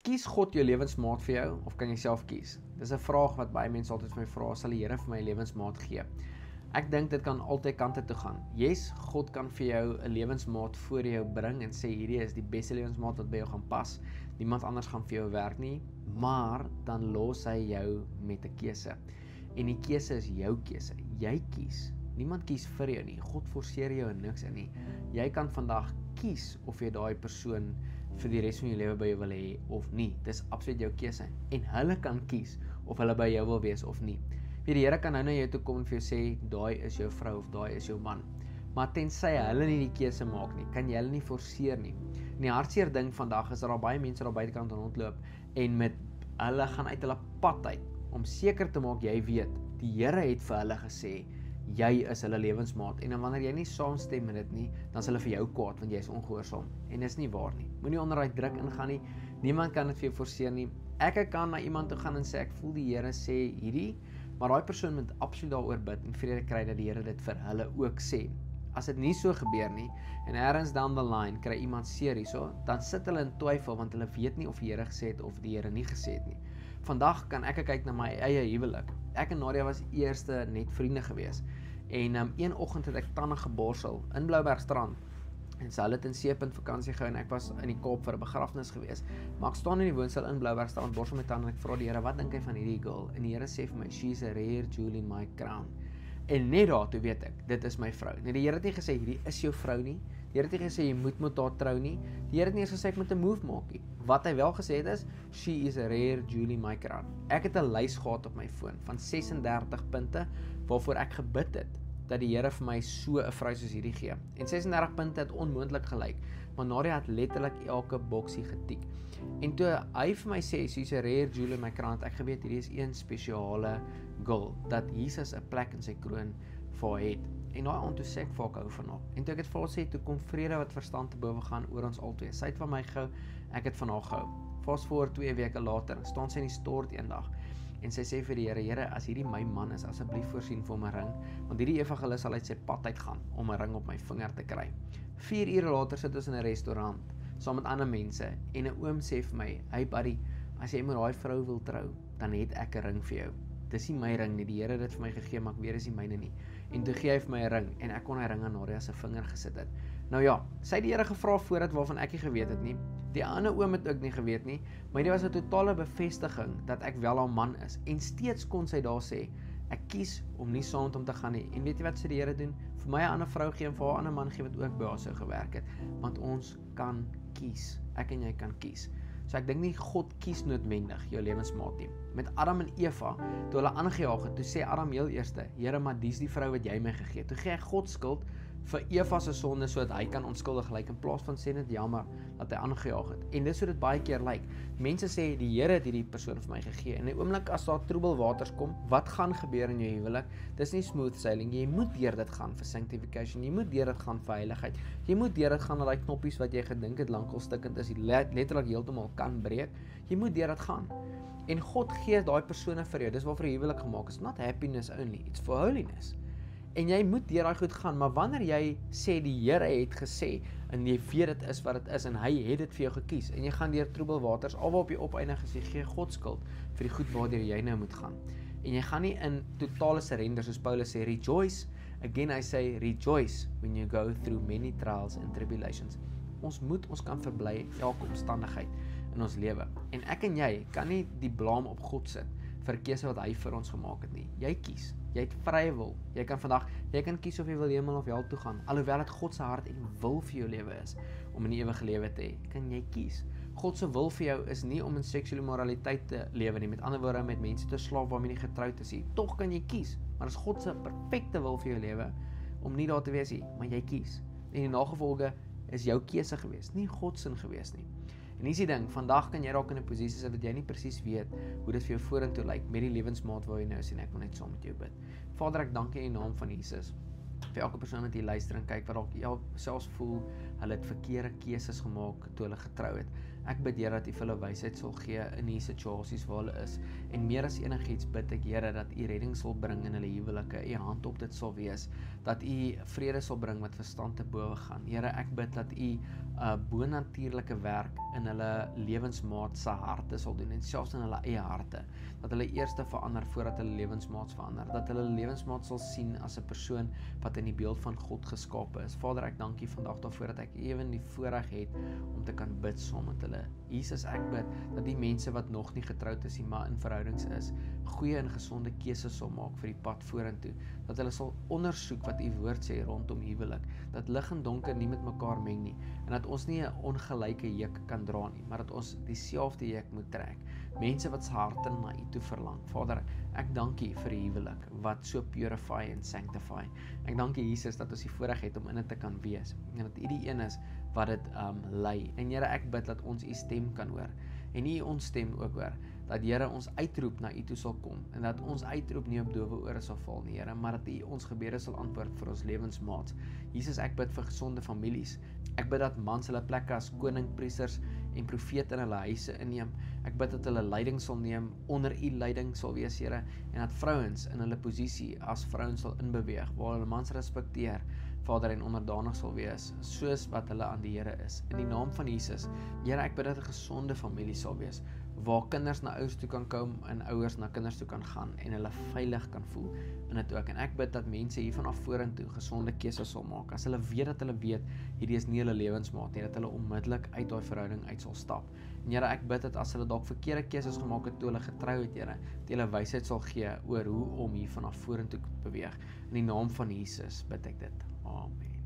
Kies God jou lewensmaat vir jou, of kan jy self kies? Dis 'n vraag wat baie mense altyd vir my vra, sal die Here vir my 'n lewensmaat gee? Ek dink dit kan altyd kante toe gaan. Yes, God kan vir jou 'n lewensmaat voor jou bring en sê hierdie is die beste lewensmaat wat by jou gaan pas. Niemand anders gaan vir jou werk nie, maar dan los hy jou met 'n keuse. En die keuse is jou keuse. Jy kies. Niemand kies vir jou nie. God forceer jou in niks in nie. Jy kan vandag kies of jy daai persoon vir die res van jou lewe by jou wil hê of nie. Dis absoluut jou keuse. En hulle kan kies of hulle by jou wil wees of nie. Die Here kan nou na jou toe kom en vir jou sê, daai is jou vrou of daai is jou man. Maar tensy hulle nie die keuse maak nie, kan jy hulle nie forceer nie. En die hartseer ding vandag is dat daar baie mense daar buitekant rondloop en met hulle gaan uit hulle pad uit om seker te maak jy weet, die Here het vir hulle gesê, jy is hulle lewensmaat. En dan wanneer jy nie saamstem met dit nie, dan is hulle vir jou kwaad want jy is ongehoorsaam. En dis nie waar nie. Moenie onder daai druk ingaan nie. Niemand kan dit vir jou forceer nie. Ek kan na iemand toe gaan en sê ek voel die Here sê hierdie, maar daai persoon moet absoluut daaroor bid en vrede kry dat die Here dit vir hulle ook sê. As dit nie so gebeur nie en ergens down the line kry iemand seer hierso, dan sit hulle in twyfel want hulle weet nie of die Here gesê het of die Here nie gesê het nie. Vandag kan ek kyk na my eie huwelik. Ek en Nadia was eers net vriende gewees. En een oggend het ek tande geborsel in Bloubergstrand. En sy het in Seepunt vakansie gehou en ek was in die Kaap vir 'n begrafnis gewees. Maar ek staan in die woonstel in Bloubergstrand, borsel my tande en ek vra die Here, wat dink hy van hierdie girl? En die Here sê vir my, she's a rare jewel in my crown. En net daartoe weet ek, dit is my vrou. Nee, die Here het nie gesê hierdie is jou vrou nie. Die Here het nie gesê jy moet met haar trou nie. Die Here het nie eens gesê ek moet 'n move maak nie. Wat hy wel gesê het is, she is a rare jewel in my crown. Ek het 'n lys gehad op my foon van 36 punte waarvoor ek gebid het dat die Here vir my so 'n vrou soos hierdie gee. En 36 punte het onmoontlik gelyk, maar Nadia het letterlik elke boksie getik. En toe hy vir my sê, she's a rare jewel in my crown, het ek geweet hierdie is een spesiale girl, dat Jesus 'n plek in sy kroon vir haar het. En daai aand toe sê ek vir haar hou van haar. En toe ek het vir haar sê, toe kom vrede wat verstand te bowe gaan oor ons albei. Sy het van my gehou, ek het van haar gehou. Fast forward 2 weke later, staan sy in die stort eendag. En sy sê vir die Here, Here, as hierdie my man is, asseblief voorsien vir hom 'n ring, want hierdie evangelis sal uit sy pad uitgaan om 'n ring op my vinger te kry. 4 ure later sit ons in 'n restaurant saam met ander mense en 'n oom sê vir my, hey buddy, as jy met daai vrou wil trou, dan het ek 'n ring vir jou. Dis nie my ring nie, die Here het dit vir my gegee, maar ek weet dis nie myne nie. En toe gee hy vir my 'n ring en ek kon hy ring aan Nadia se vinger gesit het. Nou ja, sy het die Here gevra voordat waarvan ek nie geweet het nie. Die ander oom het ook nie geweet nie, maar dit was 'n totale bevestiging dat ek wel haar man is. En steeds kon sy daar sê, ek kies om nie saam met hom te gaan nie. En weet jy wat sê die Here doen? Vir my 'n ander vrou gee en vir haar 'n ander man gee wat ook by haar sou gewerk het. Want ons kan kies. Ek en jy kan kies. So ek dink nie God kies noodwendig jou lewensmaat nie. Met Adam en Eva, toe hulle aangejaag het, toe sê Adam heel eerste, Here, maar dis die vrou wat jy my gegee het. Toe gee hy God skuld vir Eva se sonde sodat hy kan onskuldig lyk in plaas van sê net jammer dat hy aangejaag het. En dis hoe dit baie keer lyk. Mense sê die Here het hierdie persoon vir my gegee. En in 'n oomblik as daar troebelwaters kom, wat gaan gebeur in jou huwelik? Dis nie smooth sailing. Jy moet deur dit gaan vir sanctification. Jy moet deur dit gaan vir heiligheid. Jy moet deur dit gaan dat daai knoppies wat jy gedink het lankal stukkend is, letterlik heeltemal kan breek. Jy moet deur dit gaan. En God gee daai persone vir jou. Dis waarvoor die huwelik gemaak is. Not happiness only, it's for holiness. En jy moet deur daai goed gaan, maar wanneer jy sê die Here het gesê en jy weet dit is wat dit is en hy het dit vir jou gekies en jy gaan deur troebelwaters, alwaar op eindig is jy gee God skuld vir die goed waardeur jy nou moet gaan. En jy gaan nie in totale surrender soos Paulus sê, rejoice. Again I say rejoice when you go through many trials and tribulations. Ons kan verbly elke omstandigheid in ons lewe. En ek en jy kan nie die blame op God sit vir 'n keuse wat hy vir ons gemaak het nie. Jy kies. Jy het vrye wil. Jy kan kies of jy wil hemel of hel toe gaan. Alhoewel dit God se hart en wil vir jou lewe is om in die ewige lewe te hê, kan jy kies. God se wil vir jou is nie om in seksuele moraliteit te lewe nie. Met ander woorde, met mense te slaap waarmee jy nie getroud is nie. Tog kan jy kies. Maar dit is God se perfekte wil vir jou lewe om nie daar te wees nie, maar jy kies. En die nagevolge is jou keuse gewees, nie God se gewees nie. En hier is die ding, vandag kan jy raak in 'n posisie sit wat jy nie presies weet hoe dit vir jou vorentoe lyk met die lewensmaat waar jy nou is en ek wil net saam met jou bid. Vader, ek dank U in die naam van Jesus vir elke persoon wat hier luister en kyk wat dalk selfs voel hulle het verkeerde keuses gemaak toe hulle getrou het. Ek bid Here dat U vir hulle wysheid sal gee in die situasies waar hulle is. En meer as enigiets bid ek Here dat U redding sal bring in hulle huwelike. U hand op dit sal wees, dat U vrede sal bring wat verstand te bowe gaan. Here, ek bid dat U bonatuurlike werk in hulle lewensmaat se harte sal doen en selfs in hulle eie harte. Dat hulle eers verander voordat hulle lewensmaats verander. Dat hulle lewensmaat sal sien as 'n persoon wat in die beeld van God geskape is. Vader, ek dank U vandag daarvoor dat ek ewen die voorreg het om te kan bid saam met hulle. Jesus, ek bid dat die mense wat nog nie getroud is nie, maar in verhoudings is, goeie en gesonde keuses sal maak vir die pad vorentoe. Dat hulle sal ondersoek wat U woord sê rondom huwelik. Dat lig en donker nie met mekaar meng nie. En dat ons nie 'n ongelyke juk kan dra nie, maar dat ons dieselfde juk moet trek. Mense wat se harte na U toe verlang. Vader, ek dank U vir die huwelik wat so purify en sanctify. Ek dank U Jesus dat ons die voorreg het om in dit te kan wees en dat U die een is wat dit lei. En Here, ek bid dat ons U stem kan hoor en U ons stem ook hoor. Dat Here ons uitroep na U toe sal kom en dat ons uitroep nie op dowe ore sal val nie, Here, maar dat U ons gebede sal antwoord vir ons lewensmaats. Jesus, ek bid vir gesonde families. Ek bid dat mans hulle plekke as koning, priesters en profete in hulle huise inneem. Ek bid dat hulle leiding sal neem, onder U leiding sal wees, Here, en dat vrouens in hulle posisie as vrouens sal inbeweeg, waar hulle mans respekteer, Vader, en onderdanig sal wees, soos wat hulle aan die Here is. In die naam van Jesus, Here, ek bid dat 'n gesonde familie sal wees, waar kinders na ouers toe kan kom en ouers na kinders toe kan gaan en hulle veilig kan voel in dit ook. En ek bid dat mense hier vanaf vorentoe gesonde keuses sal maak. As hulle weet hierdie is nie hulle lewensmaat nie, dat hulle onmiddellik uit daai verhouding uit sal stap. En Here, ek bid dat as hulle dalk verkeerde keuses gemaak het toe hulle getrou het, Here, dat hulle wysheid sal gee oor hoe om hier vanaf vorentoe te beweeg. In die naam van Jesus bid ek dit. Amen.